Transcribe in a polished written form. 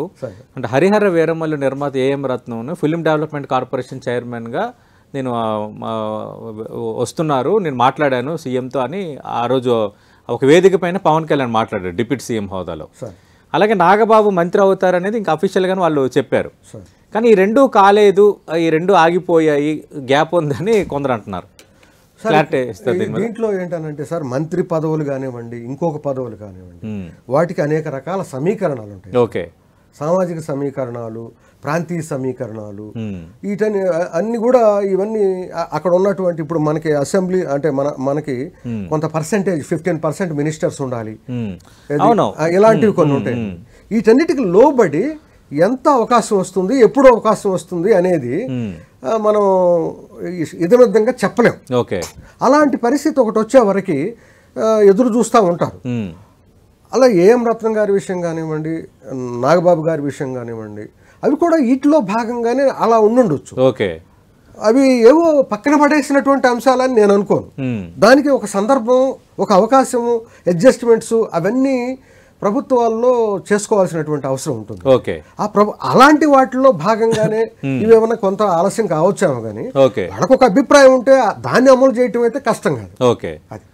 అంటే హరిహర వీరమల్లు నిర్మాత AM Ratnam film development corporation చైర్మన్గా నేను వస్తున్నారు, నేను మాట్లాడాను సీఎంతో అని ఆ రోజు ఒక వేదిక పైన పవన్ కళ్యాణ్ మాట్లాడారు డిప్యూటీ సీఎం హోదాలో. అలాగే నాగబాబు మంత్రి అవుతారనేది ఇంకా అఫీషియల్గానే వాళ్ళు చెప్పారు. కానీ ఈ రెండూ కాలేదు, ఈ రెండు ఆగిపోయాయి, గ్యాప్ ఉందని కొందరు అంటున్నారు. దీంట్లో ఏంటనంటే సార్, మంత్రి పదవులు కానివ్వండి, ఇంకొక పదవులు కానివ్వండి, వాటికి అనేక రకాల సమీకరణాలు ఉంటాయి. ఓకే, సామాజిక సమీకరణాలు, ప్రాంతీయ సమీకరణాలు, వీటని అన్ని కూడా ఇవన్నీ అక్కడ ఉన్నటువంటి ఇప్పుడు మనకి అసెంబ్లీ అంటే మనకి కొంత పర్సెంటేజ్ 15% మినిస్టర్స్ ఉండాలి, ఇలాంటివి కొన్ని ఉంటాయి. వీటన్నిటికి లోబడి ఎంత అవకాశం వస్తుంది, ఎప్పుడు అవకాశం వస్తుంది అనేది మనం ఇదమిద్దంగా చెప్పలేం. ఓకే, అలాంటి పరిస్థితి ఒకటి వచ్చే వరకు ఎదురు చూస్తూ ఉంటారు. అలా ఏఎం రత్నం గారి విషయం కానివ్వండి, నాగబాబు గారి విషయం కానివ్వండి, అవి కూడా వీటిలో భాగంగానే అలా ఉండుండొచ్చు. ఓకే, అవి ఏవో పక్కన పడేసినటువంటి అంశాలని నేను అనుకోను. దానికి ఒక సందర్భం, ఒక అవకాశము, అడ్జస్ట్మెంట్స్ అవన్నీ ప్రభుత్వాల్లో చేసుకోవాల్సినటువంటి అవసరం ఉంటుంది. ఓకే, అలాంటి వాటిలో భాగంగానే ఇవేమన్నా కొంత ఆలస్యం కావచ్చేమో కానీ ఓకే, వాళ్ళకు ఒక అభిప్రాయం ఉంటే దాన్ని అమలు చేయటం అయితే కష్టం కాదు. ఓకే. అది